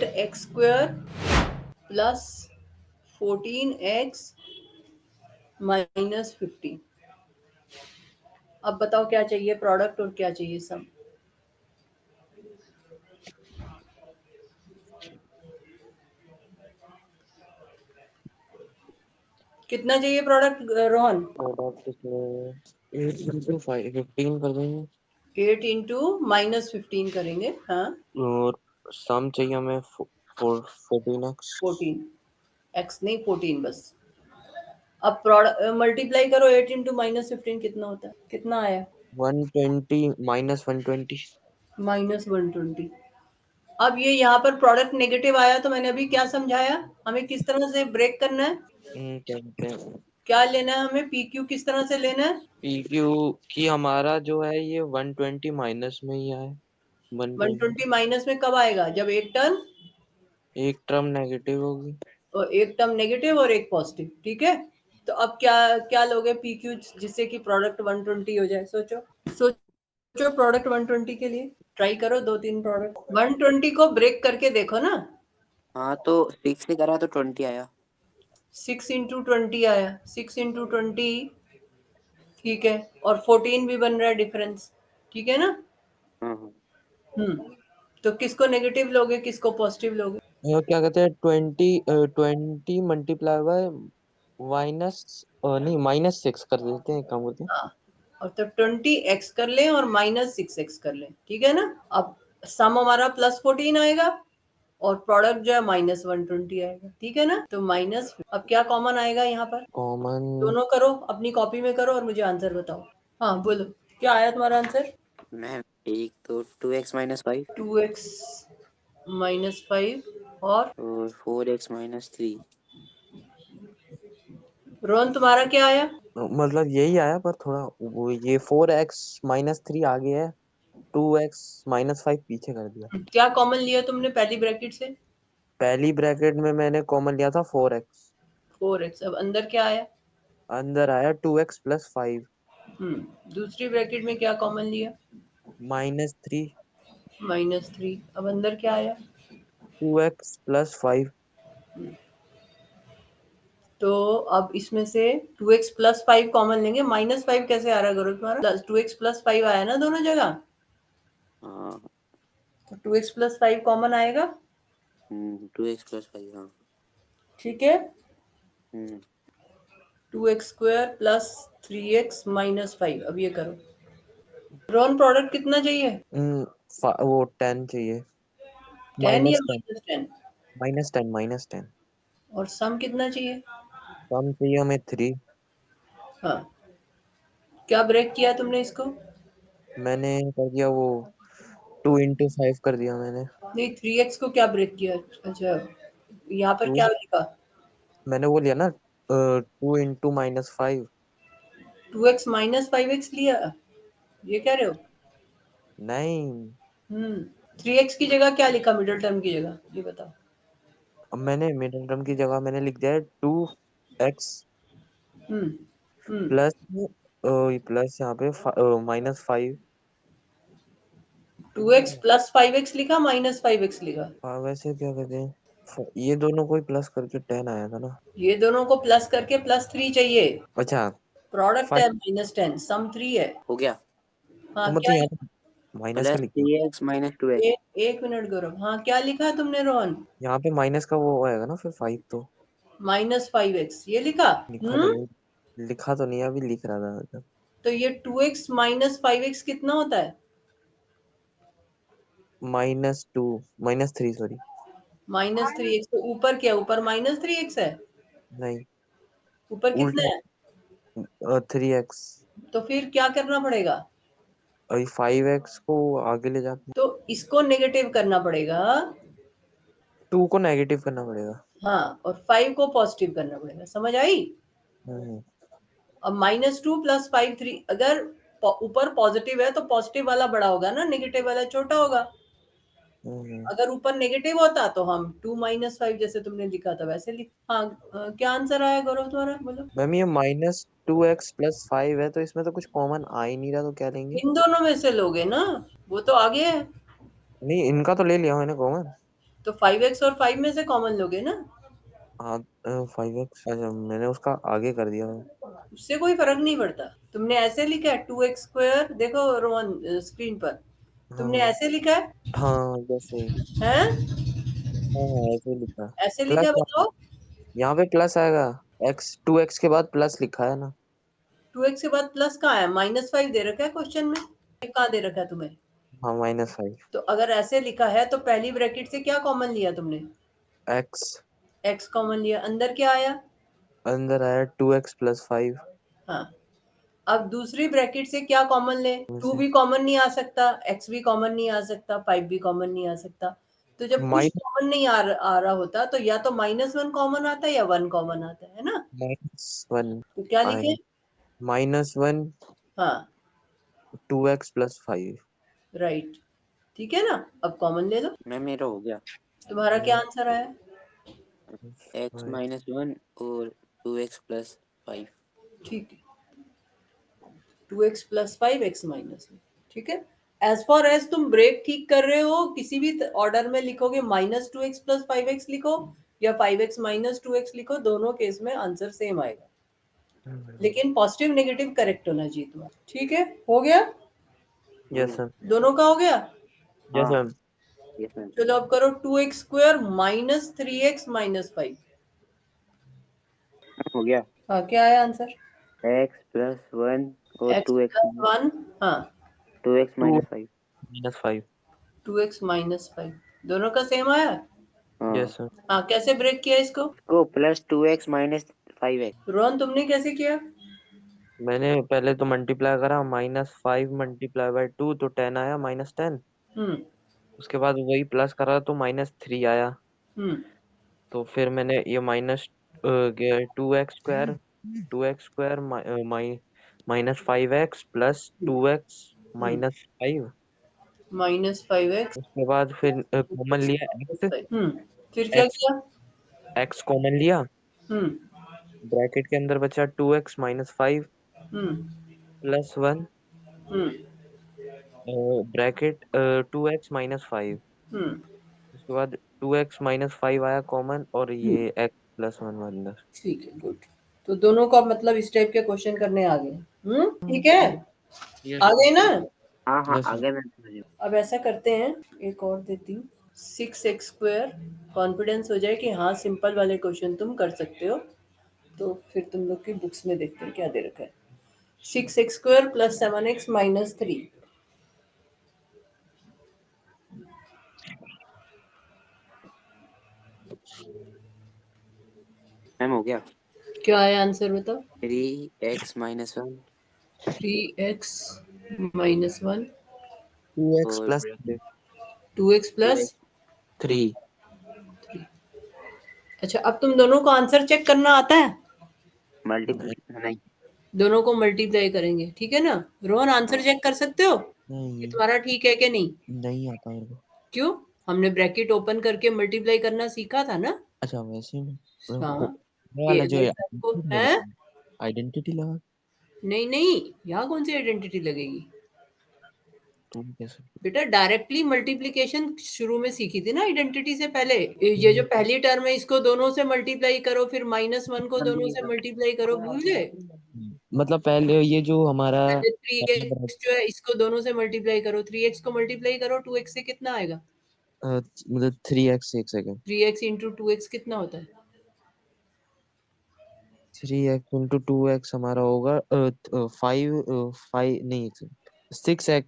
8x square plus 14x minus 15। अब बताओ क्या चाहिए प्रोडक्ट और क्या चाहिए सम। कितना चाहिए प्रोडक्ट रोहन? प्रोडक्ट इसमें 8 × 5 15 कर देंगे। 8 इंटू माइनस 15 करेंगे। हाँ, और सम चाहिए हमें 14x। 14 x नहीं 14 बस। अब प्रोडक्ट मल्टीप्लाई करो, 8 इंटू माइनस 15 कितना होता है? कितना आया? 120 -120। माइनस 120। अब ये यहाँ पर प्रोडक्ट नेगेटिव आया तो मैंने अभी क्या समझाया, हमें किस तरह से ब्रेक करना है, क्या लेना है हमें, पी क्यू किस तरह से लेना है। PQ की हमारा जो है ये 120 माइनस में ही है। 120 120 माइनस में कब आएगा? जब एक टर्म एक टर्म नेगेटिव होगी। और एक टर्म नेगेटिव और एक पॉजिटिव। ठीक है, तो अब क्या क्या लोगे पी क्यू जिससे कि प्रोडक्ट 120 हो जाए? सोचो सोचो प्रोडक्ट 120 के लिए ट्राई करो, 2-3 प्रोडक्ट 120 को ब्रेक करके देखो ना। हाँ तो 6 से करा तो 20 आया। 6 इंटू 20 आया, 6 इंटू 20। ठीक है, और 14 भी बन रहा है डिफरेंस। ठीक है ना? हाँ तो किसको नेगेटिव लोगे, किसको पॉजिटिव लोगे? क्या कहते हैं 20 मल्टीप्लाई बाय माइनस नहीं -6 कर देते हैं, काम करते हैं। हाँ, और तो 20x कर लें और -6x कर लें। ठीक है ना? अब सम हमारा +14 आएगा और प्रोडक्ट जो है -120 आएगा। ठीक है ना? तो माइनस, अब क्या कॉमन आएगा यहाँ पर? कॉमन दोनों करो, अपनी कॉपी में करो और मुझे आंसर बताओ। हाँ बोलो, क्या आया तुम्हारा आंसर? मैम एक तो 2x - 5 2x -5 और और 4x - 3। रोहन तुम्हारा क्या आया? मतलब यही आया, पर थोड़ा वो ये 4x - 3 आगे है, 2x - 5 पीछे कर दिया। क्या कॉमन लिया तुमने पहली ब्रैकेट से? पहली ब्रैकेट में मैंने कॉमन लिया था 4x। 4x। अब अंदर क्या आया? अंदर आया 2x + 5 दूसरी ब्रैकेट में क्या कॉमन लिया? -3 -3। अब अंदर क्या आया? 2x + 5। तो अब इसमें से 2x + 5 कॉमन लेंगे। -5 कैसे आ रहा है गुरु तुम्हारा? 2x + 5 आया ना दोनों जगह, हाँ तो 2x + 5 कॉमन आएगा। 2x + 5 हाँ। ठीक है, हम्म 2x² + 3x - 5। अब ये करो, ड्रॉन प्रोडक्ट कितना चाहिए? वो 10 चाहिए। 10 या -10 -10? -10 और सम कितना चाहिए? कम चाहिए हमें 3। हाँ, क्या ब्रेक किया तुमने इसको? मैंने कर दिया वो 2 × 5 कर दिया मैंने। नहीं, 3x को क्या ब्रेक किया? अच्छा, यहाँ पर 2 क्या लिखा? मैंने वो लिया ना 2 × -5। 2x - 5x लिया, ये कह रहे हो? नहीं, 3x की जगह क्या लिखा मिडिल टर्म की जगह, ये बताओ। अब मैंने मिडिल टर्म की जगह मैंने लिख दिया है 2x हम्म हम्म प्लस प्लस यहाँ पे -5। 2x + 5x लिखा, -5x लिखा? वैसे क्या कहते हैं, ये दोनों को ही प्लस करके 10 आया था ना। ये दोनों को प्लस करके +3 चाहिए। अच्छा प्रोडक्ट 5। है -10, सम 3 है। हो गया। हाँ तो क्या मतलब यहाँ लिखा? पे माइनस का लिख दिया। +3x - 2x। एक मिनट गौरव, हाँ क्या लिखा तुमने रोहन? यहाँ पे माइनस का वो आएगा ना फिर 5 तो। -5x ये लिखा। लिखा तो नहीं, लिखा तो नहीं, अभी लिख रहा था मतलब। तो ये 2x - 5x कितना होता है? -2 -3 सॉरी। -3x। तो ऊपर क्या, ऊपर -3x है? नहीं, ऊपर कितना उल्टा है? 3x। तो फिर क्या करना पड़ेगा? अभी 5x को आगे ले जाते, तो इसको नेगेटिव करना पड़ेगा। 2 को नेगेटिव करना पड़ेगा। हाँ, और 5 को पॉजिटिव करना पड़ेगा। समझ आई? हम्म अब -2 + 5 3, अगर ऊपर पॉजिटिव है तो पॉजिटिव वाला बड़ा होगा ना, नेगेटिव वाला छोटा होगा। हम्म अगर ऊपर नेगेटिव होता तो हम 2 - 5 जैसे तुमने लिखा था वैसे लिख। हाँ, क्या आंसर आया गौरव तुम्हारा, बोलो। मैम ये -2x + 5 है, तो इसमें तो कुछ कॉमन आ ही नहीं रहा, तो क्या लेंगे? इन दोनों में से लोगे ना, वो तो आगे है। नहीं, इनका तो ले लिया मैंने कॉमन। तो 5x और 5 में से कॉमन लोगे ना, हाँ 5x, अच्छा मैंने उसका आगे कर दिया। उससे कोई फर्क नहीं पड़ता। तुमने ऐसे लिखा है 2x², देखो रोहन स्क्रीन पर, तुमने हाँ ऐसे लिखा हाँ जैसे, है? हाँ हाँ ऐसे लिखा। ऐसे लिखा है, प्लस, बताओ। यहाँ पे प्लस आएगा, x 2x के बाद प्लस लिखा है ना। 2x के बाद प्लस कहाँ है? -5 दे रखा है क्वेश्चन में, कहाँ दे रखा है तुम्हें? हाँ -5, तो अगर ऐसे लिखा है तो पहली ब्रैकेट से क्या कॉमन लिया तुमने? x, x कॉमन लिया, अंदर क्या आया? अंदर आया 2x + 5 हाँ, अब दूसरी ब्रैकेट से क्या कॉमन ले? में 2 से भी कॉमन नहीं आ सकता, x भी कॉमन नहीं आ सकता, 5 भी कॉमन नहीं आ सकता। तो जब कुछ माइनस कॉमन नहीं आ रहा होता तो या तो -1 कॉमन आता है या 1 कॉमन आता है ना? -1 तो क्या लिखे? आएगा, -1 हाँ, 2x + 5। राइट, ठीक है ना? अब कॉमन ले लो। मैम मेरा हो गया। तुम्हारा क्या आंसर आया? x -1 और 2x + 5। ठीक है, 2x + 5x -1, ठीक है। एज फॉर एज तुम ब्रेक ठीक कर रहे हो, किसी भी ऑर्डर में लिखोगे -2x + 5x लिखो या 5x - 2x लिखो, दोनों केस में आंसर सेम आएगा, लेकिन पॉजिटिव नेगेटिव करेक्ट होना चाहिए तुम्हारा, ठीक है? हो गया, यस सर, दोनों का हो गया। यस हाँ मैम। Yes ma'am. चलो अब करो 2x² - 3x - 5। हो गया। हाँ, क्या आया आंसर? x + 1 और x 2x + 1, हाँ, 2x टू - 5। -5, 2x - 5, दोनों का सेम आया। हाँ, यस सर। हाँ, कैसे ब्रेक किया इसको? को +2x - 5x। रोहन तुमने कैसे किया? मैंने पहले तो मल्टीप्लाई करा, -5 × 2 तो 10 आया, -10। हम्म उसके बाद वही प्लस करा तो -3 आया। हम्म तो फिर मैंने ये -2x² -5x + 2x हम्म -5। -5x उसके बाद फिर कॉमन लिया x, फिर क्या x किया? x कॉमन लिया, हम्म ब्रैकेट के अंदर बचा 2x - 5 हम्म + 1, हम्म ब्रैकेट 2x - 5। हम्म उसके बाद 2x - 5 आया कॉमन, और हम्म, ये x + 1 अंदर। ठीक है, गुड। तो दोनों को अब मतलब इस टाइप के क्वेश्चन करने आ गए, ठीक है, यस आ गए ना? हाँ हाँ यस आगे मैं समझ गया। अब ऐसा करते हैं, एक और देती हूँ, 6x², कॉन्फिडेंस हो जाए कि हाँ सिंपल वाले क्वेश्चन तुम कर सकते हो। तो फिर तुम लोग की बुक्स में देखते हैं क्या दे रखा है। 6x² + 7x - 3, मैम हो गया। क्या आया आंसर बताओ? 3x - 1 3x - 1, 2x और + 2x +2 + 3। 3। अच्छा, अब तुम दोनों को आंसर चेक करना आता है? मल्टीप्लाई नहीं। दोनों को मल्टीप्लाई करेंगे, ठीक है ना? रोहन आंसर हाँ चेक कर सकते हो कि नहीं, तुम्हारा ठीक है कि नहीं? नहीं आता मेरे को। क्यों? हमने ब्रैकेट ओपन करके मल्टीप्लाई करना सीखा था ना? अच्छा वैसे में हाँ, वो वाला ये जो देख सबको है। आइडेंटिटी लगा, नहीं नहीं, यहाँ कौन सी आइडेंटिटी लगेगी तुम कैसे? बेटा? डायरेक्टली मल्टीप्लिकेशन शुरू में सीखी थी ना आइडेंटिटी से पहले। ये जो पहली टर्म है इसको दोनों से मल्टीप्लाई करो, फिर -1 को दोनों से मल्टीप्लाई करो, भूल गए? मतलब पहले ये जो हमारा पहले थ्री पहला एक्स जो है इसको दोनों से मल्टीप्लाई करो, 3x को मल्टीप्लाई करो 2x से, कितना आएगा? मतलब 3x, एक सेकेंड, 3x इंटू 2x कितना होता है? 3x × 2x हमारा होगा 5 नहीं, 6x²।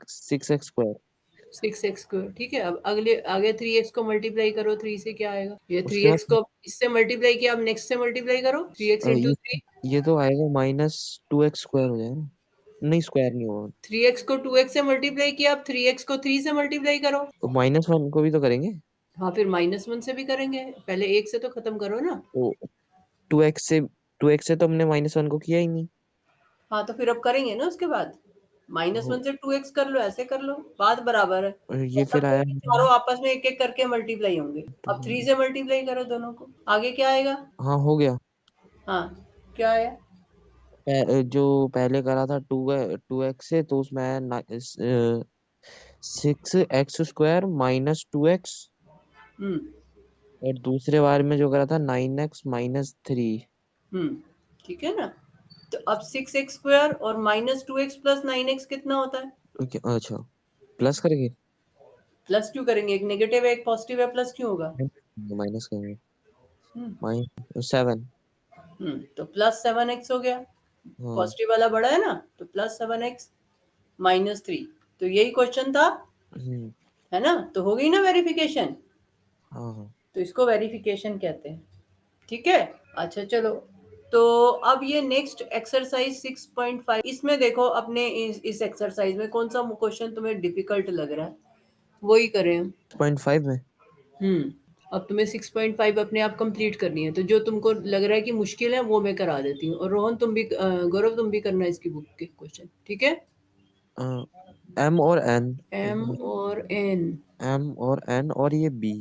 6x², ठीक है। अब अगले आगे 3x को मल्टीप्लाई करो 3 से, क्या आएगा? ये उसके 3x बाद को इससे मल्टीप्लाई किया, अब नेक्स्ट से मल्टीप्लाई करो, 3x इंटू ये 3। ये तो आएगा -2x² हो जाएगा, नहीं स्क्वायर नहीं होगा। 3x को 2x से मल्टीप्लाई किया, अब 3x को 3 से मल्टीप्लाई करो। तो -1 को भी तो करेंगे, हाँ, फिर -1 से भी करेंगे, पहले एक से तो खत्म करो ना। तो 2x से तो हमने -1 को किया ही नहीं। हाँ, तो फिर अब करेंगे ना उसके बाद, हो -1 से 2x कर लो, ऐसे कर लो, बात बराबर है। और ये तब फिर तक तो आया ये चारों आपस में एक एक करके मल्टीप्लाई होंगे। तो, अब 3 से मल्टीप्लाई करो दोनों को, आगे क्या आएगा? हाँ हो गया। हाँ, क्या आया? जो पहले करा था 2x से, तो उसमें आया 6x² - 2x हम्म और दूसरे बार में जो करा था 9x माइनस 3। ठीक है ना। तो अब 6x² और -2x + 9x कितना होता है? ओके अच्छा प्लस करेंगे प्लस क्यों करेंगे? एक नेगेटिव है एक पॉजिटिव है, प्लस क्यों होगा? माइनस करेंगे हम्म 7। तो +7x हो गया। हाँ पॉजिटिव वाला बड़ा है ना, तो +7x -3। तो यही क्वेश्चन था, हम्म, है ना। तो हो गई ना वेरिफिकेशन। हाँ हाँ तो इसको वेरिफिकेशन कहते हैं। ठीक है। अच्छा चलो, तो अब ये नेक्स्ट एक्सरसाइज 6.5, इसमें देखो अपने इस एक्सरसाइज में कौन सा क्वेश्चन तुम्हें डिफिकल्ट लग रहा है, वही करें हम। 6.5 में अब तुम्हें 6.5 अपने आप कंप्लीट करनी है, तो जो तुमको लग रहा है कि मुश्किल है वो मैं करा देती हूँ। और रोहन तुम भी गौरव तुम भी करना इसकी बुक के क्वेश्चन, ठीक है। एम और एन एम और एन। एम और एन और ये बी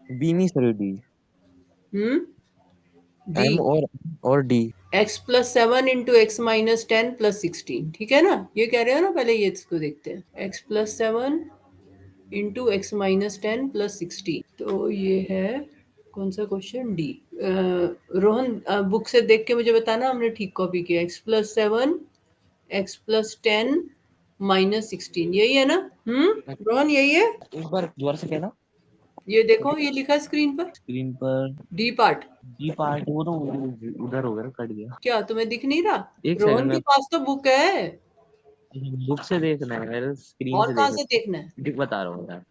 बी नहीं सॉरी डी डी। एम और डी x+7 × x-10 + 16, ठीक है ना। ये कह रहे हो ना, पहले ये इसको देखते हैं। x+7 × x-10 + 16, तो ये है कौन सा क्वेश्चन? डी। रोहन बुक से देख के मुझे बताना हमने ठीक कॉपी किया। x+7 x+10 -16, यही है ना? रोहन यही है। एक बार दोबारा से कहना ये देखो, ये लिखा स्क्रीन पर, स्क्रीन पर डी पार्ट। डी पार्ट वो तो उधर हो गया कट गया क्या तुम्हें दिख नहीं रहा? एक रोहन सेकंड के में पास तो बुक है। बुक से देखना है मेरे स्क्रीन और से कहाँ देखना से देखना है? है बता रहा हूँ यार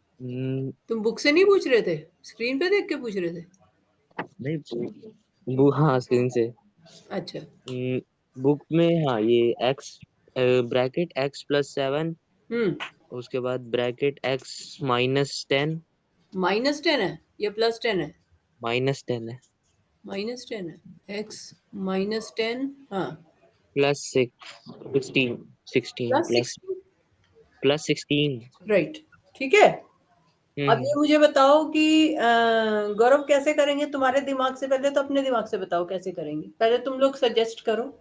तुम बुक से नहीं पूछ रहे थे, स्क्रीन पे देख के पूछ रहे थे? नहीं हाँ स्क्रीन से अच्छा। बुक में हाँ ये एक्स ब्रैकेट x+7 हम्म उसके बाद ब्रैकेट x-10 -10 है या +10 है? -10 है -10 है। x-10, हाँ, प्लस 16 16 प्लस +16, प्लस 16 राइट। ठीक है। अब हम्म ये मुझे बताओ कि गौरव कैसे करेंगे तुम्हारे दिमाग से? पहले तो अपने दिमाग से बताओ कैसे करेंगे। पहले तुम लोग सजेस्ट करो,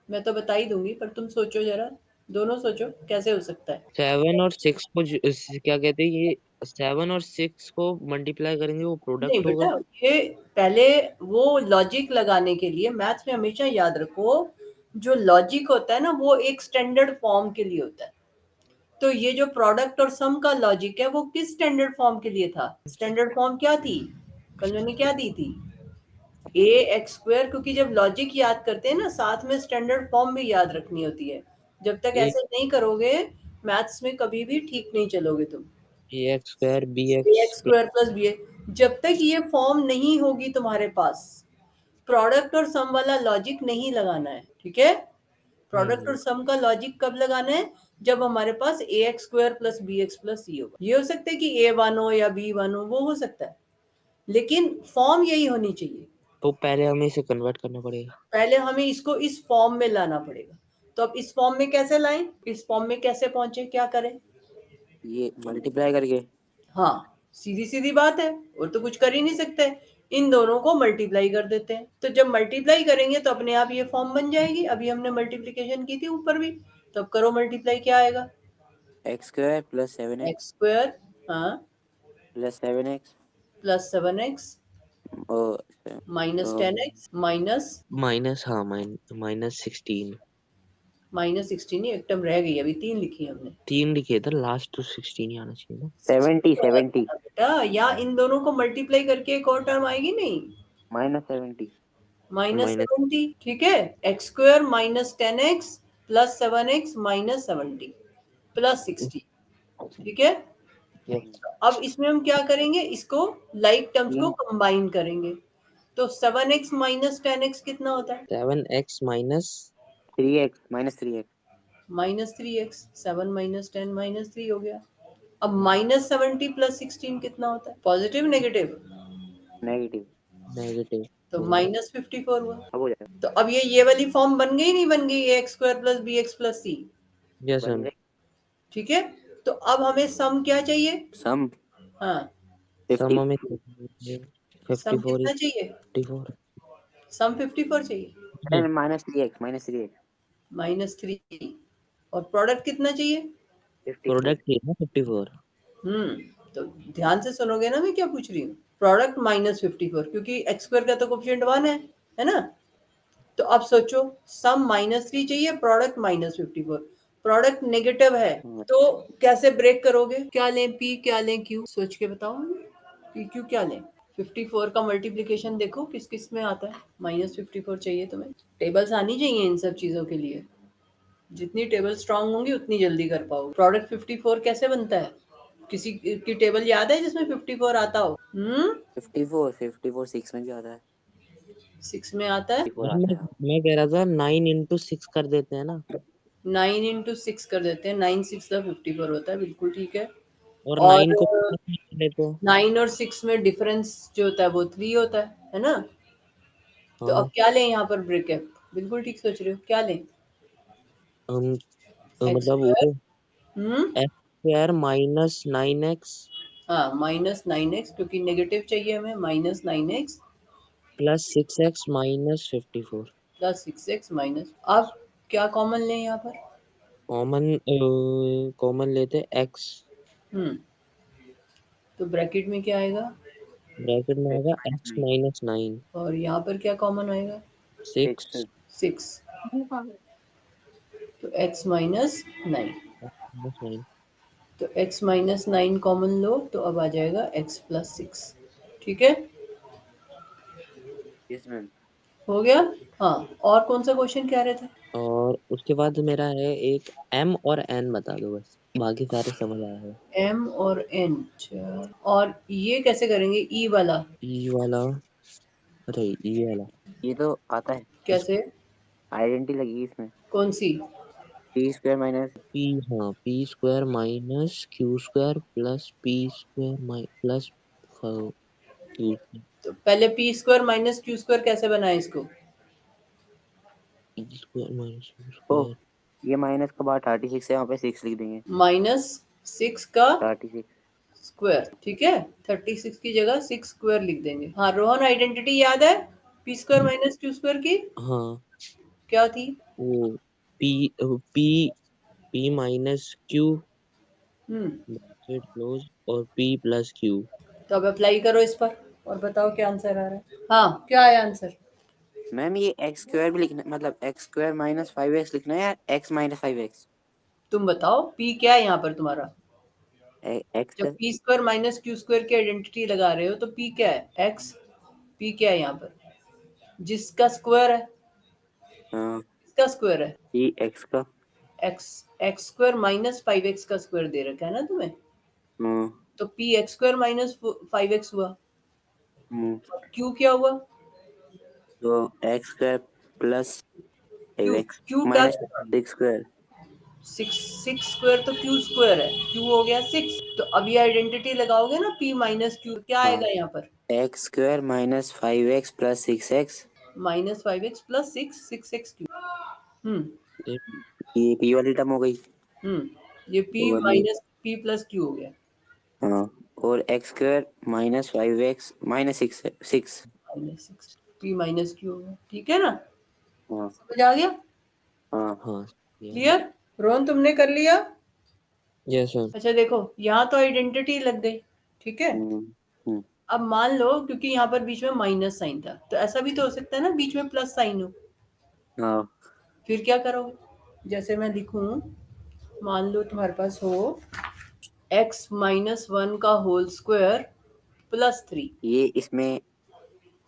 मैं तो बता ही दूंगी, पर तुम सोचो जरा, दोनों सोचो कैसे हो सकता है। 7 और 6 को क्या कहते हैं ये 7 और 6 को मल्टीप्लाई करेंगे वो नहीं प्रोडक्ट बेटा, होगा ये पहले वो लॉजिक लगाने के लिए मैथ्स में हमेशा याद रखो, जो लॉजिक होता है ना वो एक स्टैंडर्ड फॉर्म के लिए होता है। तो ये जो प्रोडक्ट और सम का लॉजिक है वो किस स्टैंडर्ड फॉर्म के लिए था? स्टैंडर्ड फॉर्म क्या थी? कल मैंने क्या दी थी? ax²। क्योंकि जब लॉजिक याद करते हैं ना, साथ में स्टैंडर्ड फॉर्म भी याद रखनी होती है। जब तक ए ऐसे नहीं करोगे मैथ्स में कभी भी ठीक नहीं चलोगे तुम। X square b x ax² + ba, जब तक ये फॉर्म नहीं होगी तुम्हारे पास, प्रोडक्ट और सम वाला लॉजिक नहीं लगाना है, ठीक है। प्रोडक्ट और सम का लॉजिक कब लगाना है? जब हमारे पास ax² + bx + c होगा। ये हो सकता है कि a1 हो या b1 हो, वो हो सकता है, लेकिन फॉर्म यही होनी चाहिए। तो पहले हमें इसे कन्वर्ट करना पड़ेगा पहले हमें इसको इस फॉर्म में लाना पड़ेगा। तो अब इस फॉर्म में कैसे लाएं? इस फॉर्म में कैसे पहुंचे, क्या करें? ये मल्टीप्लाई करके हाँ, सीधी सीधी बात है, और तो कुछ कर ही नहीं सकते। इन दोनों को मल्टीप्लाई कर देते हैं। तो जब मल्टीप्लाई करेंगे तो अपने आप ये फॉर्म बन जाएगी। अभी हमने मल्टीप्लिकेशन की थी ऊपर भी, तो अब करो मल्टीप्लाई, क्या आएगा? x² + 7x x², हाँ, + 7x +7x और -10x माइनस हाँ -16 -16 ही, एक टर्म रह गई, अभी 3 लिखी हमने। 3 लिखे थे लास्ट तो 16 ही आना चाहिए ना 70 तो आएगा 70 ना बेटा, या इन दोनों को मल्टीप्लाई करके एक और टर्म आएगी नहीं, -70 माइनस -70, ठीक है। x² -10x + 7x -70 + 60, ठीक है। अब इसमें हम क्या करेंगे? इसको लाइक टर्म्स को कंबाइन करेंगे। तो 7x -10x कितना होता है? 7x minus 3x -3x -3x। 7 -10 -3 हो गया। अब -70 + 16 कितना होता है? Positive negative? नेगेटिव नेगेटिव तो -54 हुआ। अब हो जाएगा तो अब ये वाली फॉर्म बन गई नहीं बन गई? ax² + bx + c, यस बन मैम गए ठीक है। तो अब हमें सम क्या चाहिए? सम हाँ, सम 50 में सम 54 कितना चाहिए? 54 सम 54 चाहिए, -3x -3। और प्रोडक्ट कितना चाहिए? 54 प्रोडक्ट है ना 54 तो ध्यान से सुनोगे ना मैं क्या पूछ रही हूँ। प्रोडक्ट -54, क्योंकि एक्स स्क्वायर का तो कोफिशिएंट 1 है ना। तो अब सोचो, सम -3 चाहिए, प्रोडक्ट -54, प्रोडक्ट नेगेटिव है, तो कैसे ब्रेक करोगे? क्या लें, पी क्या लें, क्यू? सोच के बताओ, पी क्यू क्या लें? 54 का मल्टीप्लिकेशन देखो किस किस में आता है। -54 चाहिए तुम्हें, टेबल्स आनी चाहिए इन सब चीजों के लिए। जितनी टेबल स्ट्रांग होंगी उतनी जल्दी कर पाओगे। प्रोडक्ट 54 कैसे बनता है? किसी की टेबल याद है जिसमें 54 आता हो? 54 6 में भी आता है। 6 में आता है। 54 आता है। मैं कह रहा था 9 इंटू 6 कर देते हैं ना, 9 इंटू 6 कर देते हैं, 9 6 का 54 होता है, बिल्कुल ठीक है। और और 9 को plus में कर देते हैं। 9 और 6 में डिफरेंस जो होता है वो 3 होता है ना। तो अब हाँ, क्या लें यहाँ पर ब्रेकअप? बिल्कुल ठीक सोच रहे हो, क्या लें? हम एक्स मतलब स्क्वायर। वो एक्स स्क्वायर माइनस 9x हाँ, -9x, क्योंकि नेगेटिव चाहिए हमें, -9x plus 6x minus 54। Plus 6x minus. अब क्या कॉमन लें यहाँ पर? कॉमन लेते x, हम्म तो ब्रैकेट में क्या आएगा? ब्रैकेट में आएगा x माइनस 9 और यहाँ पर क्या कॉमन आएगा? 6 6। तो x -9, माइनस 9। तो x -9 कॉमन लो, तो अब आ जाएगा x + 6। ठीक है, यस मैम। हो गया। हाँ, और कौन सा क्वेश्चन कह रहे थे? और उसके बाद मेरा है एक m और n बता दो, बस बाकी सारे समझ आया है। m और n, और ये कैसे करेंगे? ई वाला e वाला, अरे e वाला ये तो आता है, कैसे? आइडेंटिटी लगी इसमें। कौन सी? पी स्क्वायर माइनस p, हाँ p square minus q square plus p square plus q। तो पहले p square minus q square कैसे बनाए इसको? p स्क्वायर माइनस q ओ, स्क्वायर, ये माइनस का बाद 36 है, वहाँ पे 6 लिख देंगे। -6 का 36। स्क्वायर, ठीक है। 36 की जगह 6 स्क्वायर लिख देंगे। हाँ रोहन, आइडेंटिटी याद है P square minus Q square की? हाँ क्या थी? वो p p p minus q हम्म ब्रैकेट क्लोज और p प्लस q। तो अब अप्लाई करो इस पर और बताओ क्या आंसर आ रहा है। हाँ, क्या आया आंसर? मैम ये एक्स स्क्वायर भी लिखना, मतलब एक्स स्क्वायर माइनस 5x लिखना है या एक्स माइनस 5x? तुम बताओ पी क्या है यहाँ पर तुम्हारा? एक्स जब P square minus Q square की आइडेंटिटी लगा रहे हो तो पी क्या है? एक्स। पी क्या है यहाँ पर? जिसका स्क्वायर है। किसका स्क्वायर है? ये एक्स का। X. X square minus 5x का स्क्वायर दे रखा है ना तुम्हें। हाँ, तो P x square minus 5x हुआ। हम्म, क्यू क्या हुआ? तो x square plus Q 5x Q क्या माइनस था? 6 स्क्वायर। 6 स्क्वायर तो क्यू स्क्वायर है, क्यू हो गया 6। तो अब ये आइडेंटिटी लगाओगे ना, पी माइनस क्यू, क्या हाँ, आएगा यहाँ पर? X square minus 5x plus 6x। -5x plus 6x क्यू। हम्म ये पी वाली टर्म हो गई। ये पी और ये, माइनस पी प्लस क्यू हो गया। हाँ, और x square minus 5x minus 6। -6 P minus Q हो गया, ठीक है ना? हाँ समझ आ गया? हाँ। हाँ क्लियर? रोहन तुमने कर लिया? Yes ma'am. अच्छा देखो, यहाँ तो आइडेंटिटी लग गई, ठीक है। हम्म, हम्म, अब मान लो, क्योंकि यहाँ पर बीच में माइनस साइन था, तो ऐसा भी तो हो सकता है ना बीच में प्लस साइन हो। हाँ, फिर क्या करोगे? जैसे मैं लिखूं, मान लो तुम्हारे पास हो x-1 का होल स्क्वायर प्लस 3। ये इसमें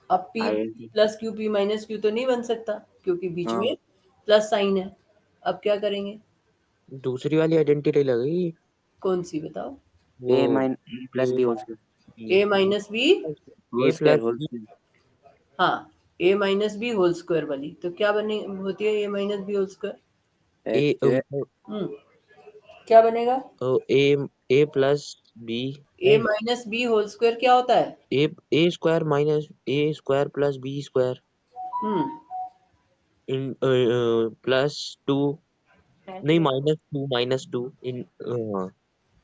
अब p identity. Plus Q, p minus Q तो नहीं बन सकता क्योंकि बीच हाँ, में प्लस साइन है। अब क्या करेंगे? दूसरी वाली आइडेंटिटी लगेगी, कौन सी बताओ? वो a minus a plus b whole square. a minus b. Whole a square plus whole square. हाँ, a minus b whole square वाली तो क्या बने होती है? a minus b whole square. A x square. हम्म क्या बनेगा? A a plus b a minus b whole square क्या होता है? A square minus a square plus b square हम्म इन प्लस 2, नहीं माइनस टू इन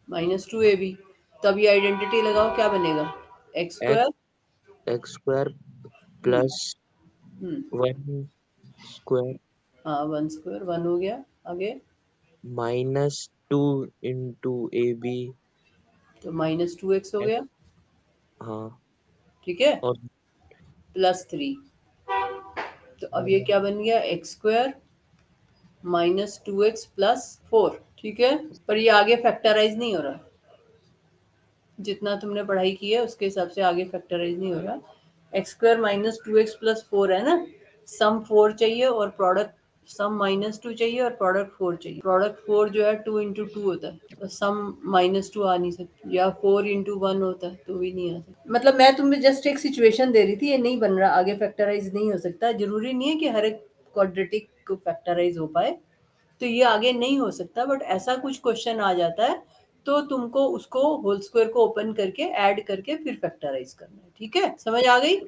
-2ab। तब ये आइडेंटिटी लगाओ, क्या बनेगा? X x square. X square हम्म प्लस हम्म 1 स्क्वायर हाँ, 1 स्क्वायर 1 हो गया। आगे? -2 इंटू ए बी। तो -2x हो गया। हाँ ठीक है, और +3। तो अब ये क्या बन गया, x² माइनस 2x प्लस 4, ठीक है। पर ये आगे फैक्टराइज नहीं हो रहा, जितना तुमने पढ़ाई की है उसके हिसाब से आगे फैक्टराइज नहीं हो रहा। x² माइनस 2x प्लस 4 है ना, सम 4 चाहिए और प्रोडक्ट सम -2 चाहिए और प्रोडक्ट 4 चाहिए। प्रोडक्ट 4 जो है 2 × 2 होता है, तो सम -2 आ नहीं सकता, या 4 × 1 होता है तो भी नहीं आ सकता। मतलब मैं तुम्हें जस्ट एक सिचुएशन दे रही थी, ये नहीं बन रहा, आगे फैक्टराइज नहीं हो सकता। जरूरी नहीं है कि हर एक क्वाड्रेटिक को फैक्टराइज हो पाए, तो ये आगे नहीं हो सकता, बट ऐसा कुछ क्वेश्चन आ जाता है तो तुमको उसको होल स्क्वायर को ओपन करके ऐड करके फिर फैक्टराइज करना है, ठीक है, समझ आ गई?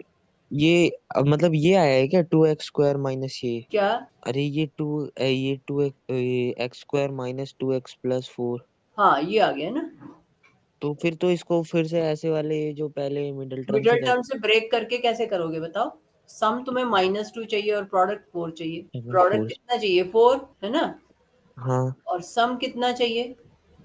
ये मतलब ये आया है क्या 2x² माइनस ये? क्या? अरे ये 2x² माइनस 2x प्लस 4। हाँ, ये आ गया ना। तो फिर तो इसको फिर से ऐसे वाले जो पहले मिडिल टर्म से मिडल टर्म से ब्रेक करके कैसे करोगे बताओ? सम तुम्हें -2 चाहिए और प्रोडक्ट 4 चाहिए। प्रोडक्ट 4। कितना चाहिए, 4 है ना, हाँ, और सम कितना चाहिए,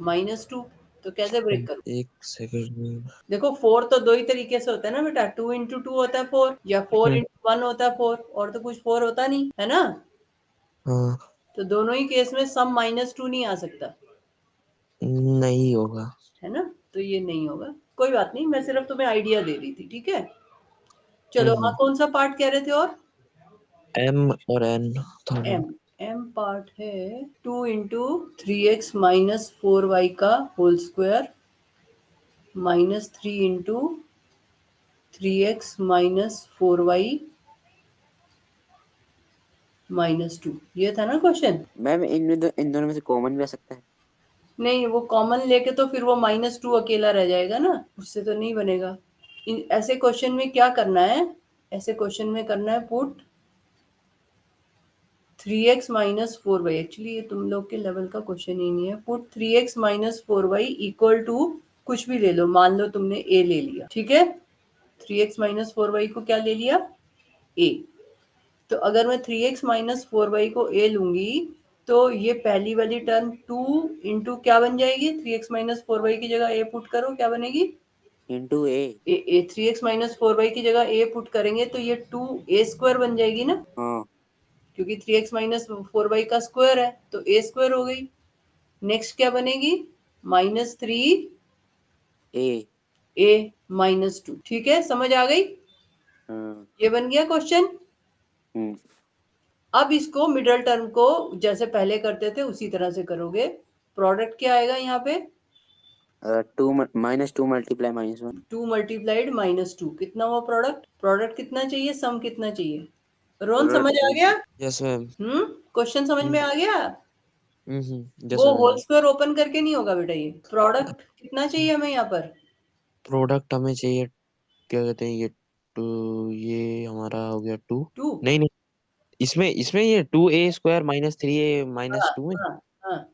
-2। तो कैसे ब्रेक करो? एक सेकंड। देखो 4 तो दो ही तरीके से होता है ना बेटा, 2 × 2 होता है 4, या 4 × 1 होता है 4, और तो कुछ 4 होता नहीं है ना। हाँ, तो दोनों ही केस में सम -2 नहीं आ सकता, नहीं होगा। है ना। तो ये नहीं होगा, कोई बात नहीं, मैं सिर्फ तुम्हें आइडिया दे रही थी, ठीक है। चलो, हाँ, कौन सा पार्ट कह रहे थे? और M और N थर्ड एम। में। एम पार्ट है 2 × 3x माइनस 4y का whole square -3 × 3x minus 4y -2। ये था ना क्वेश्चन? मैम इन दोनों में से कॉमन भी आ सकता है। नहीं, वो कॉमन लेके तो फिर वो -2 अकेला रह जाएगा ना, उससे तो नहीं बनेगा। ऐसे क्वेश्चन में क्या करना है, ऐसे क्वेश्चन में करना है put 3x minus 4y। Actually ये तुम लोग के लेवल का क्वेश्चन ही नहीं है। Put 3x minus 4y equal to कुछ भी ले लो, मान लो तुमने a ले लिया, ठीक है। 3x माइनस 4y को क्या ले लिया, a। तो अगर मैं 3x माइनस 4y को a लूंगी तो ये पहली वाली टर्म 2 × क्या बन जाएगी, 3x माइनस 4y की जगह a पुट करो, क्या बनेगी, इंटू ए। ए 3x माइनस 4y की जगह a पुट करेंगे तो ये 2a² बन जाएगी ना, हाँ, क्योंकि 3x माइनस 4y का स्क्वायर है तो a² हो गई। नेक्स्ट क्या बनेगी, -3 ए। a -2, ठीक है, समझ आ गई? हाँ। ये बन गया क्वेश्चन। हम्म। अब इसको मिडल टर्म को जैसे पहले करते थे उसी तरह से करोगे। प्रोडक्ट क्या आएगा यहाँ पे, 2 -2 मल्टीप्लाई -1। 2 × -2 कितना हुआ प्रोडक्ट, प्रोडक्ट कितना चाहिए, सम कितना चाहिए। रोहन, समझ आ गया? Yes ma'am. क्वेश्चन समझ में आ गया? यस वो होल मैम। स्क्वायर ओपन करके नहीं होगा बेटा, ये प्रोडक्ट कितना चाहिए हमें यहाँ पर, प्रोडक्ट हमें चाहिए, क्या कहते हैं ये 2, ये हमारा हो गया 2। 2। नहीं नहीं, इसमें इसमें ये 2a² माइनस 3a हाँ, माइनस 2 है। हाँ, हाँ,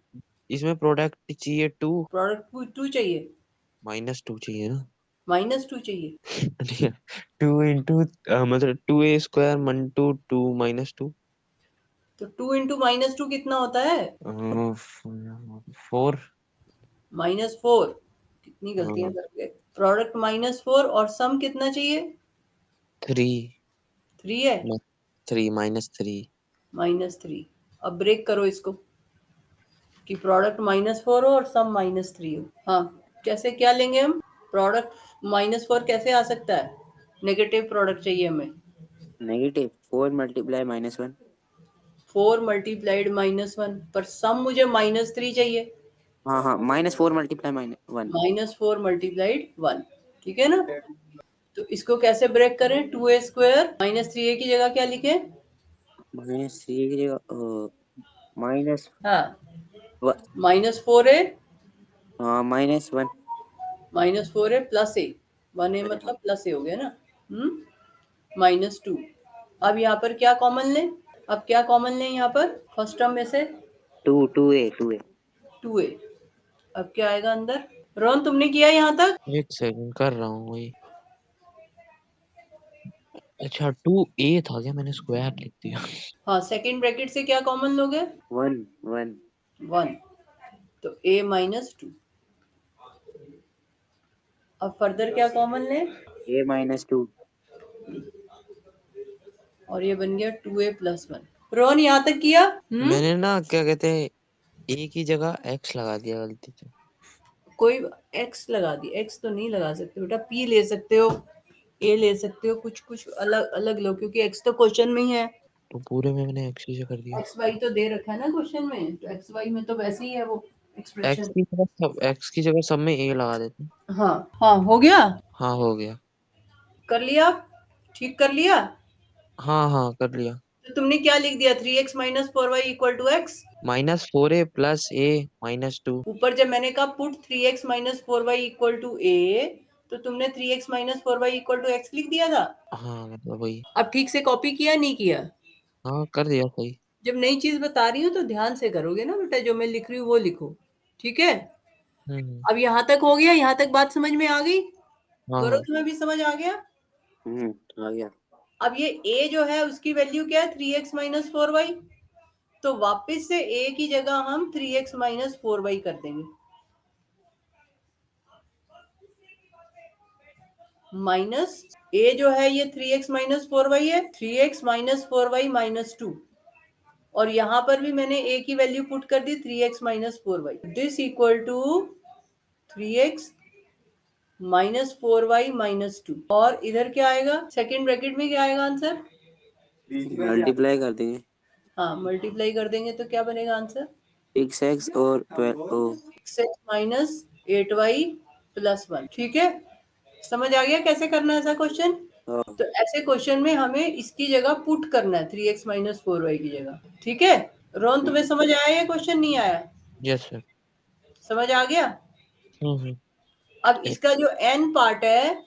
इसमें प्रोडक्ट चाहिए 2 प्रोडक्ट 2 चाहिए, -2 चाहिए ना। -2 चाहिए। 2 मतलब 2a² मन टू 2 -2। तो 2 × -2 कितना होता है, 4। -4। कितनी गलतियां करोगे। प्रोडक्ट -4 और सम कितना चाहिए, 3। 3 है, 3 -3। -3। अब ब्रेक करो इसको कि प्रोडक्ट -4 हो और सम -3 हो। हाँ, कैसे, क्या लेंगे हम, प्रोडक्ट -4 कैसे आ सकता है, नेगेटिव प्रोडक्ट चाहिए हमें। Negative 4 multiply -1। 4 × -1, पर सम मुझे -3 चाहिए। हाँ हाँ, -4 मल्टीप्लाई -1। -4 × 1, ठीक है ना। तो इसको कैसे ब्रेक करें, 2a² -3a की जगह क्या लिखे, -3 की जगह माइनस हाँ, -4a -1। -4a plus a, 1a मतलब प्लस a हो गया ना। -2। अब यहाँ पर क्या कॉमन लें, अब क्या कॉमन लें यहाँ पर, फर्स्ट टर्म में से 2a। 2a। अब क्या आएगा अंदर, रोहन तुमने किया यहाँ तक? एक सेकंड कर रहा हूँ वही। अच्छा 2a था क्या, मैंने स्क्वायर लिख दिया। हाँ, सेकंड ब्रैकेट से क्या कॉमन लोगे, 1 1। 1। तो a -2। अब फर्दर क्या कॉमन लें, a माइनस 2। और ये बन गया 2a+1। रोहन यहाँ तक किया? मैंने ना क्या कहते हैं ए की जगह एक्स लगा दिया गलती से। कोई एक्स लगा दी? एक्स तो नहीं लगा सकते बेटा, पी ले सकते हो, ए ले सकते हो, कुछ कुछ अलग अलग लो, क्योंकि एक्स तो क्वेश्चन में ही है। तो पूरे में मैंने एक्स ही से कर दिया। एक्स वाई तो दे रखा है ना क्वेश्चन में, तो एक्स वाई में तो वैसे ही है वो एक्सप्रेशन। एक्स की जगह सब में ए लगा देते हैं। हाँ हाँ, हो गया, हाँ हो गया। कर लिया, ठीक कर लिया। हाँ हाँ कर लिया। तो तुमने क्या लिख दिया? 3x-4y equal to x. -4a + a -2। ऊपर जब मैंने कहा पुट 3x-4y इक्वल टू ए, तो तुमने 3x-4y इक्वल टू एक्स लिख दिया था। हाँ मतलब वही। अब ठीक से कॉपी किया नहीं किया? हाँ कर दिया सही। जब नई चीज बता रही हूँ तो ध्यान से करोगे ना बेटा, जो मैं लिख रही हूँ वो लिखो, ठीक है? हम्म। अब यहाँ तक हो गया, यहाँ तक बात समझ में आ गई? हाँ गौरव हाँ। तुम्हें भी समझ आ गया? आ गया। अब ये a जो है उसकी वैल्यू क्या है? 3x-4y। तो वापस से a की जगह हम 3x-4y कर देंगे, माइनस a जो है ये 3x-4y है, 3x-4y-2, और यहाँ पर भी मैंने a की वैल्यू पुट कर दी 3x-4y, this equal to 3x-4y-2। और इधर क्या आएगा? सेकेंड ब्रैकेट में क्या आएगा आंसर? मल्टीप्लाई कर देंगे। हाँ, मल्टीप्लाई कर देंगे तो क्या बनेगा आंसर? 6x और 6x-8y+1। ठीक है, समझ आ गया कैसे करना है ऐसा क्वेश्चन? तो ऐसे क्वेश्चन में हमें इसकी जगह पुट करना है 3x-4y की जगह, ठीक है? रोहन तुम्हें समझ आया ये क्वेश्चन? नहीं आया? Yes sir. समझ आ गया? हम्म। अब इसका जो n पार्ट है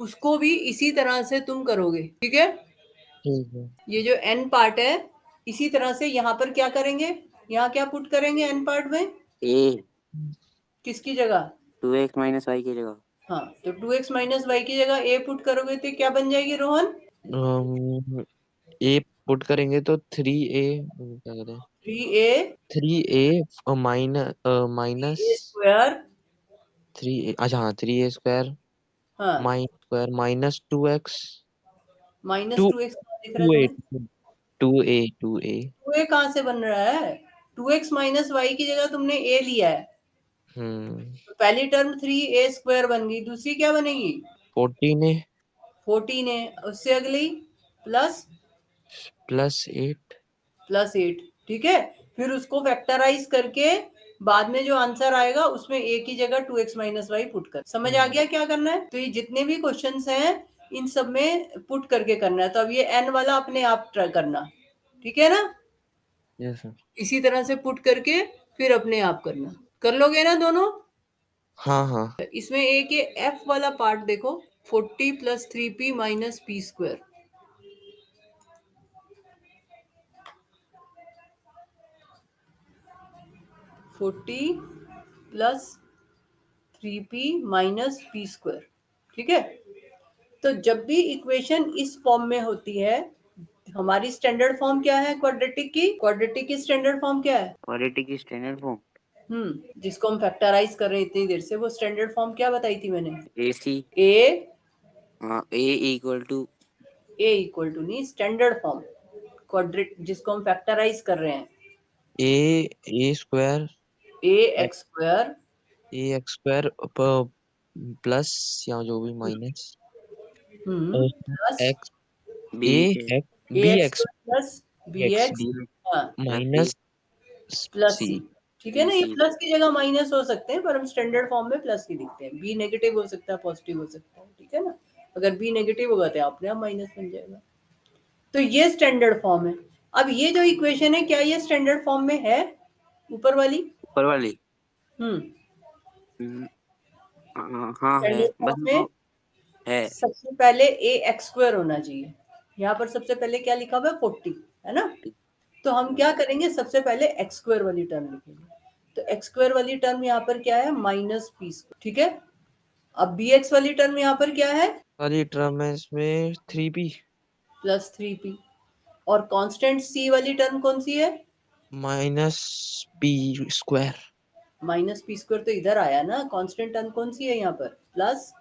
उसको भी इसी तरह से तुम करोगे, ठीक है? ठीक है। ये जो n पार्ट है इसी तरह से यहाँ पर क्या करेंगे? यहाँ क्या पुट करेंगे n पार्ट में? a किसकी जगह? 2x माइनस y की जगह। हाँ, तो 2x-y की जगह a पुट करोगे तो क्या बन जाएगी रोहन? ए पुट करेंगे तो 3a क्या कहते हैं 3a 3a minus square. 3a। अच्छा हाँ 3a² हाँ, -2x माइनस 2 टू एक्स दिख रहा है 2a तुम्हें? 2a 2a कहाँ से बन रहा है? 2x-y की जगह तुमने a लिया है, हम्म। तो पहली टर्म 3a² बन गई, दूसरी क्या बनेगी? 14a 14 है, उससे अगली प्लस +8। 8, ठीक है? फिर उसको फैक्टराइज करके बाद में जो आंसर आएगा उसमें a की जगह 2x-y पुट कर। समझ आ गया क्या करना है? तो ये जितने भी क्वेश्चंस हैं इन सब में पुट करके करना है। तो अब ये n वाला अपने आप ट्राई करना, ठीक है ना? Yes sir. इसी तरह से पुट करके फिर अपने आप करना। कर लोगे ना दोनों? हाँ हाँ। इसमें एक ये f वाला पार्ट देखो, 40 + 3p - p²। 40 + 3p - p², ठीक है? तो जब भी इक्वेशन इस फॉर्म में होती है, हमारी स्टैंडर्ड फॉर्म क्या है क्वाड्रेटिक की? क्वाड्रेटिक की स्टैंडर्ड फॉर्म क्या है? क्वाड्रेटिक की स्टैंडर्ड फॉर्म जिसको हम फैक्टराइज कर रहे हैं इतनी देर से, वो स्टैंडर्ड फॉर्म क्या बताई थी मैंने? ac। a हाँ a इक्वल टू नहीं, स्टैंडर्ड फॉर्म क्वाड्रेट जिसको हम फैक्टराइज कर रहे हैं, a² ax² a² प्लस या जो भी minus plus x b a ax² bx plus x bx, हाँ, माइनस प्लस c। सी, ठीक है ना? ये c प्लस की जगह माइनस हो सकते हैं पर हम स्टैंडर्ड फॉर्म में प्लस ही लिखते हैं। बी नेगेटिव हो सकता है, पॉजिटिव हो सकता है, ठीक है ना? अगर बी नेगेटिव होगा तो अपने आप माइनस बन जाएगा। तो ये स्टैंडर्ड फॉर्म है। अब ये जो इक्वेशन है क्या ये स्टैंडर्ड फॉर्म में है? ऊपर वाली? ऊपर वाली। हम्म हाँ है, स्टैंडर्ड बस फॉर्म में वो है। सबसे पहले ax² होना चाहिए। यहाँ पर सबसे पहले क्या लिखा हुआ है? 40, है ना? तो हम क्या करेंगे, सबसे पहले x² वाली टर्म लिखेंगे। तो x² वाली टर्म यहाँ पर क्या है? -p², ठीक है? अब bx वाली टर्म यहाँ पर क्या है? वाली टर्म है इसमें 3p +3p। और कांस्टेंट c वाली टर्म कौन सी है? -p²। -p² तो इधर आया ना, कांस्टेंट टर्म कौन सी है यहाँ पर? प्लस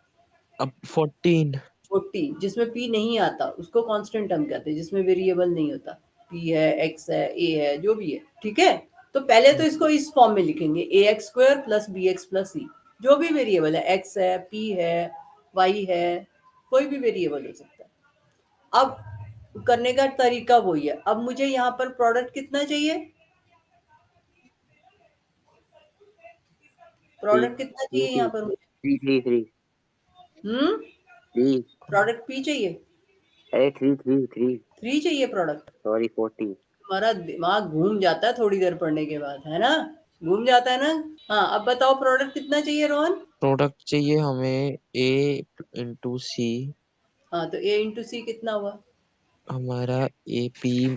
अब 14 40 जिसमें p नहीं आता उसको कांस्टेंट टर्म कहते हैं, जिसमें वेरिएबल नहीं होता, p है, x है, a है, जो भी है, ठीक है। तो पहले तो इसको इस फॉर्म में लिखेंगे, ax square plus bx plus c, जो भी वेरिएबल है, x है, p है, y है, कोई भी वेरिएबल हो सकता है। अब करने का तरीका वही है। अब मुझे यहाँ पर प्रोडक्ट कितना चाहिए, प्रोडक्ट कितना चाहिए यहाँ पर मुझे? 3 प्रोडक्ट p चाहिए, 3 चाहिए प्रोडक्ट। सॉरी 40। हमारा दिमाग घूम जाता है थोड़ी देर पढ़ने के बाद, है ना, घूम जाता है ना। हाँ, अब बताओ प्रोडक्ट कितना चाहिए रोहन? प्रोडक्ट चाहिए हमें a इंटू सी, हाँ, तो a इंटू सी कितना हुआ? हमारा ए पी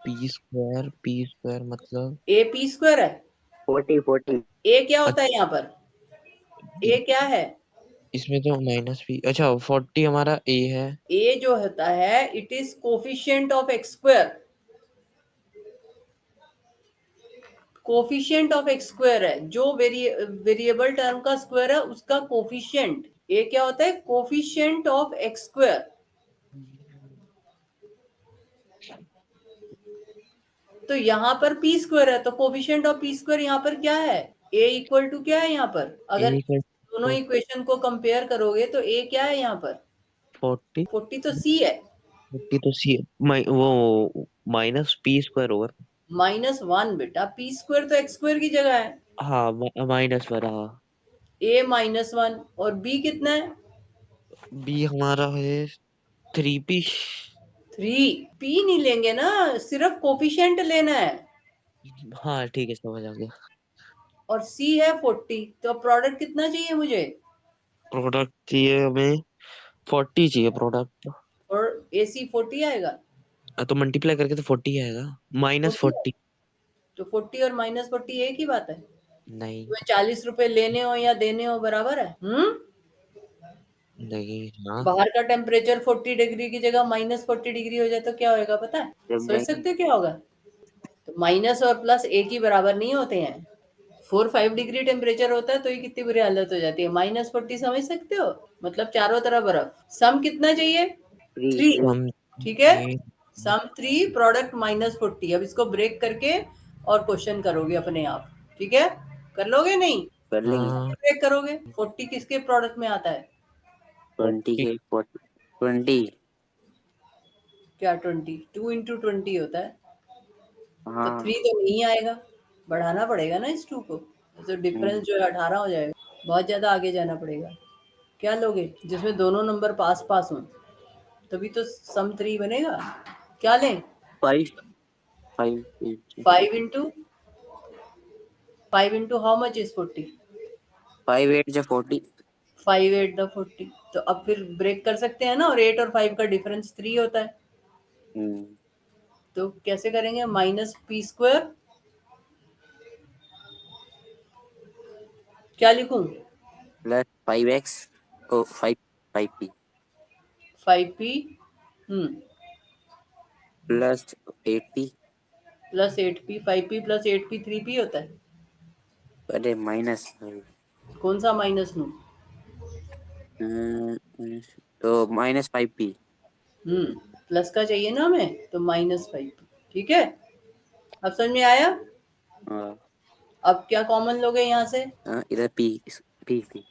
पी स्क्वायर मतलब a p स्क्वायर है, 40 a क्या होता है यहाँ पर, a क्या है? इसमें तो माइनस पी, अच्छा 40 हमारा ए है। a जो होता है it is coefficient of x square, coefficient of x square है, जो वेरिएबल टर्म का स्क्वायर है उसका कोफिशिएंट। ये क्या होता है, कोफिशिएंट ऑफ एक्स स्क्वायर। तो यहाँ पर पी स्क्वायर है, तो कोफिशिएंट ऑफ पी स्क्वायर यहाँ पर क्या है, ए इक्वल टू क्या है यहाँ पर, अगर ए का दोनों इक्वेशन को कंपेयर करोगे तो ए क्या है यहाँ पर, 40, 40 तो सी है, 40 तो सी वो माइनस पी स्क्वायर होगा। -1 बेटा, पी स्क्वायर तो एक्स स्क्वायर की जगह है, हाँ माइनस पर, हाँ। ए -1 और बी कितना है, बी हमारा है 3p। 3। पी नहीं लेंगे ना, सिर्फ कोफिशिएंट लेना है, हाँ ठीक है, समझ आ गया। और C है 40, तो प्रोडक्ट कितना चाहिए मुझे, प्रोडक्ट चाहिए हमें 40 चाहिए प्रोडक्ट। और AC 40 आएगा, तो मल्टीप्लाई करके तो 40 आएगा, माइनस 40 40। तो 40 और -40 एक ही बात है, नहीं तुम्हें 40 रुपए लेने हो या देने हो बराबर है। नहीं, हाँ। बाहर का टेम्परेचर 40 डिग्री की जगह -40 डिग्री हो जाए तो क्या होएगा पता है, जब सोच सकते हो क्या होगा? तो माइनस और प्लस एक ही बराबर नहीं होते हैं, 4-5 डिग्री टेम्परेचर होता है तो ये कितनी बुरी हालत हो जाती है, -40 समझ सकते हो, मतलब चारों तरफ बर्फ। सम कितना चाहिए, 3, हम ठीक है, ये सम 3 प्रोडक्ट -40। अब इसको ब्रेक करके और क्वेश्चन करोगे अपने आप, ठीक है, कर लोगे नहीं, कर लेंगे। हाँ ब्रेक करोगे। 40 किसके प्रोडक्ट में आता है, 20 40। के 20। क्या 20, 2 इंटू 20 होता है, तो हाँ 3 तो नहीं आएगा, बढ़ाना पड़ेगा ना इस 2 को, तो डिफरेंस जो है 18 हो जाएगा, बहुत ज्यादा आगे जाना पड़ेगा। क्या लोगे जिसमें दोनों नंबर पास पास हों, तभी तो सम 3 बनेगा। क्या लें, 5 5 5 into 5 into how much is 40, 5 8 जा 40। 5 8 द 40, तो अब फिर ब्रेक कर सकते हैं ना, और 8 और 5 का डिफरेंस 3 होता है, तो कैसे करेंगे, माइनस पी स्क्वायर, क्या लिखूं, प्लस 5x ओ 5p 5p plus 8p। Plus 8p, 5p plus 8p 3p होता है, अरे माइनस कौन सा माइनस नू, तो -5p। प्लस का चाहिए ना हमें, तो -5p, ठीक है, अब समझ में आया। अब क्या कॉमन लोगे यहाँ से, इधर p p p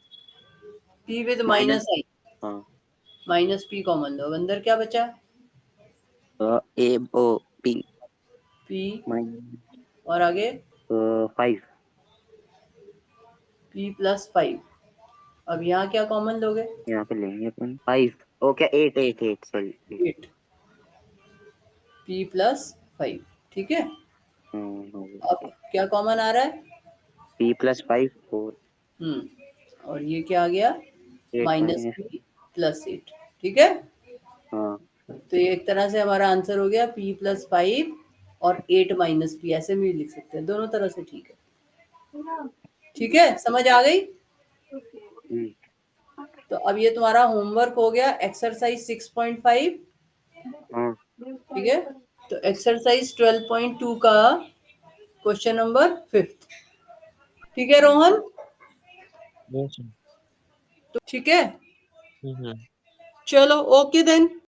p विद माइनस। माइनस आई, हाँ माइनस p कॉमन लो, अंदर क्या बचा, a o p p, minus और आगे 5। p प्लस 5, अब यहाँ क्या कॉमन लोगे, यहाँ पे लेंगे अपन 5। ओके 8 8 8 सॉरी 8, p प्लस 5, ठीक है। अब क्या कॉमन आ रहा है, p प्लस 5 4 और ये क्या आ गया, 8 माइनस माइनस। p प्लस 8, ठीक है। हाँ तो ये एक तरह से हमारा आंसर हो गया p प्लस 5 और 8 माइनस p, ऐसे भी लिख सकते हैं, दोनों तरह से ठीक है, ठीक है, समझ आ गई। तो अब ये तुम्हारा होमवर्क हो गया, एक्सरसाइज 6.5, हाँ ठीक है। तो एक्सरसाइज 12.2 का क्वेश्चन नंबर 5, ठीक है रोहन, वो सुन। तो ठीक है। हम्म चलो ओके देन।